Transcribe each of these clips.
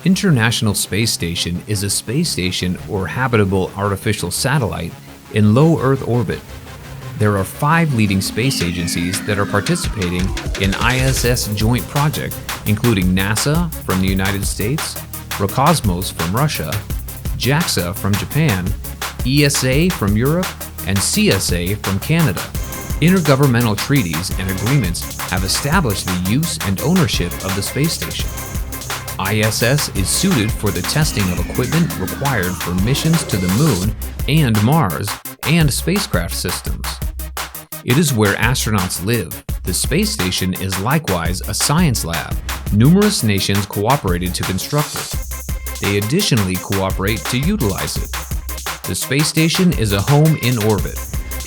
International Space Station is a space station or habitable artificial satellite in low Earth orbit. There are 5 leading space agencies that are participating in ISS joint project, including NASA from the United States, Roscosmos from Russia, JAXA from Japan, ESA from Europe, and CSA from Canada. Intergovernmental treaties and agreements have established the use and ownership of the space station. ISS is suited for the testing of equipment required for missions to the Moon and Mars and spacecraft systems. It is where astronauts live. The space station is likewise a science lab. Numerous nations cooperated to construct it. They additionally cooperate to utilize it. The space station is a home in orbit.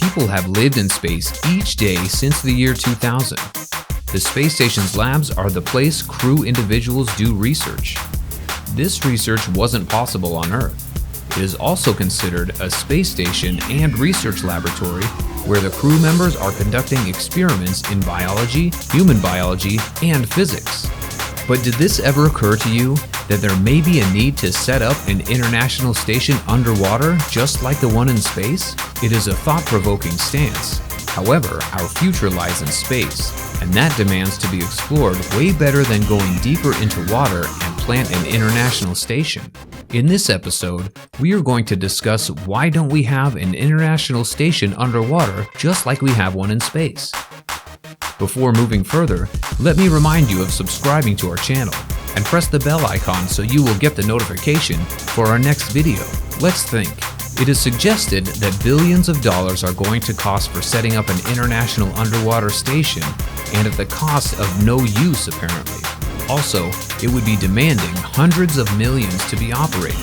People have lived in space each day since the year 2000. The space station's labs are the place crew individuals do research. This research wasn't possible on Earth. It is also considered a space station and research laboratory where the crew members are conducting experiments in biology, human biology, and physics. But did this ever occur to you that there may be a need to set up an international station underwater just like the one in space? It is a thought-provoking stance. However, our future lies in space, and that demands to be explored way better than going deeper into water and plant an international station. In this episode, we are going to discuss why don't we have an international station underwater just like we have one in space. Before moving further, let me remind you of subscribing to our channel and press the bell icon so you will get the notification for our next video. Let's think. It is suggested that billions of dollars are going to cost for setting up an international underwater station, and at the cost of no use apparently. Also, it would be demanding hundreds of millions to be operating.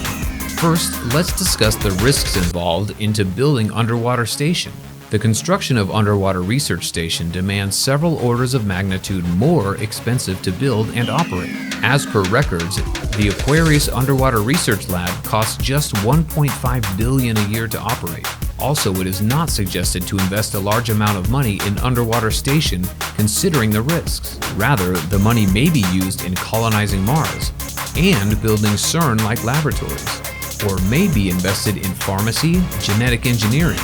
First, let's discuss the risks involved into building underwater station. The construction of underwater research station demands several orders of magnitude more expensive to build and operate. As per records, the Aquarius Underwater Research Lab costs just $1.5 billion a year to operate. Also, it is not suggested to invest a large amount of money in underwater station considering the risks. Rather, the money may be used in colonizing Mars and building CERN-like laboratories, or may be invested in pharmacy, genetic engineering.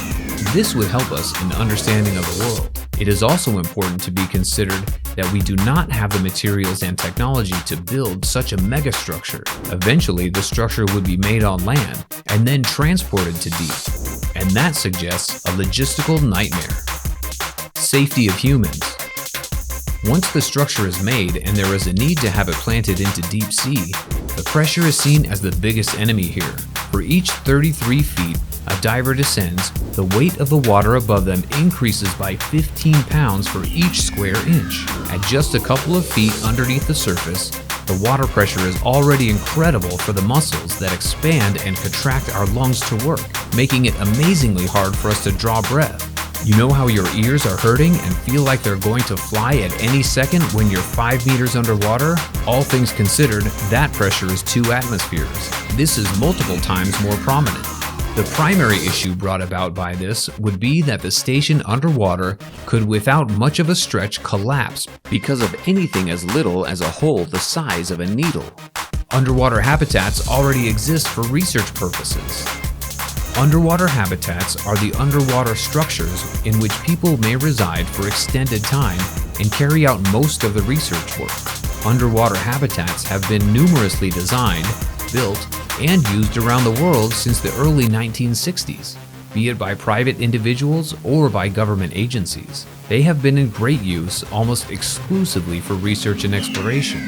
This would help us in understanding of the world. It is also important to be considered that we do not have the materials and technology to build such a megastructure. Eventually, the structure would be made on land and then transported to deep, and that suggests a logistical nightmare. Safety of humans. Once the structure is made and there is a need to have it planted into deep sea, the pressure is seen as the biggest enemy here. For each 33 feet a diver descends, the weight of the water above them increases by 15 pounds for each square inch. At just a couple of feet underneath the surface, the water pressure is already incredible for the muscles that expand and contract our lungs to work, making it amazingly hard for us to draw breath. You know how your ears are hurting and feel like they're going to fly at any second when you're 5 meters underwater? All things considered, that pressure is 2 atmospheres. This is multiple times more prominent. The primary issue brought about by this would be that the station underwater could without much of a stretch collapse because of anything as little as a hole the size of a needle. Underwater habitats already exist for research purposes. Underwater habitats are the underwater structures in which people may reside for extended time and carry out most of the research work. Underwater habitats have been numerously designed, built, and used around the world since the early 1960s, be it by private individuals or by government agencies. They have been in great use almost exclusively for research and exploration.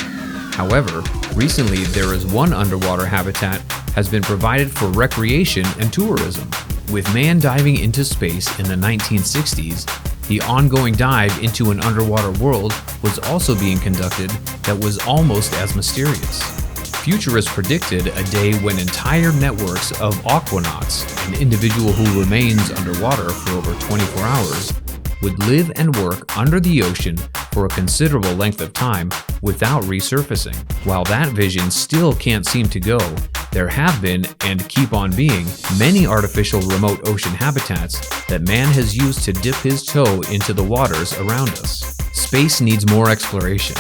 However, recently there is one underwater habitat has been provided for recreation and tourism. With man diving into space in the 1960s, the ongoing dive into an underwater world was also being conducted that was almost as mysterious. Futurists predicted a day when entire networks of aquanauts, an individual who remains underwater for over 24 hours, would live and work under the ocean for a considerable length of time without resurfacing. While that vision still can't seem to go, there have been, and keep on being, many artificial remote ocean habitats that man has used to dip his toe into the waters around us. Space needs more exploration.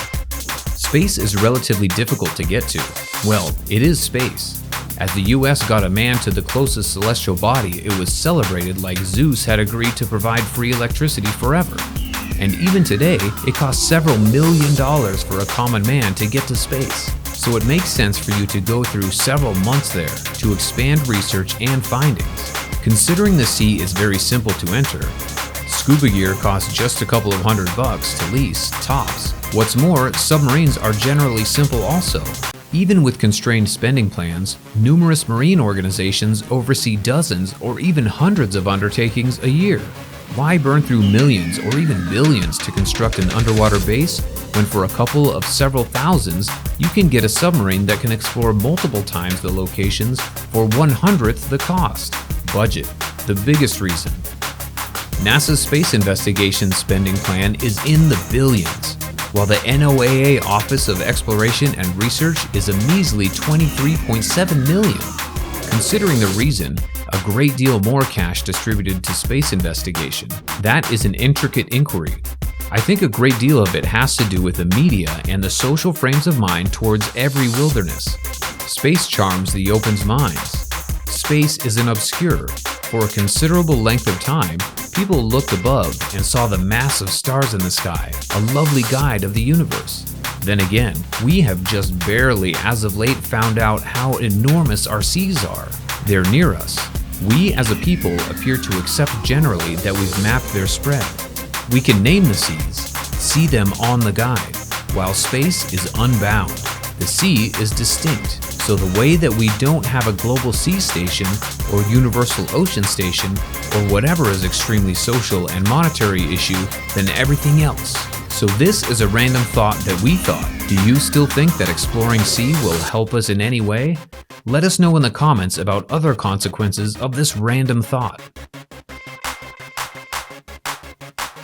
Space is relatively difficult to get to. Well, it is space. As the US got a man to the closest celestial body, it was celebrated like Zeus had agreed to provide free electricity forever. And even today, it costs several $1,000,000 for a common man to get to space. So it makes sense for you to go through several months there to expand research and findings. Considering the sea is very simple to enter, scuba gear costs just a couple of $100 to lease, tops. What's more, submarines are generally simple also. Even with constrained spending plans, numerous marine organizations oversee dozens or even hundreds of undertakings a year. Why burn through millions or even billions to construct an underwater base when for a couple of several thousands you can get a submarine that can explore multiple times the locations for 1/100th the cost? Budget, the biggest reason. NASA's space investigation spending plan is in the billions, while the NOAA Office of Exploration and Research is a measly $23.7 million. Considering the reason, a great deal more cash distributed to space investigation. That is an intricate inquiry. I think a great deal of it has to do with the media and the social frames of mind towards every wilderness. Space charms the open's minds. Space is an obscure. For a considerable length of time, people looked above and saw the mass of stars in the sky, a lovely guide of the universe. Then again, we have just barely as of late found out how enormous our seas are. They're near us. We as a people appear to accept generally that we've mapped their spread. We can name the seas, see them on the guide, while space is unbound. The sea is distinct, so the way that we don't have a global sea station or universal ocean station or whatever is extremely social and monetary issue than everything else. So this is a random thought that we thought. Do you still think that exploring sea will help us in any way? Let us know in the comments about other consequences of this random thought.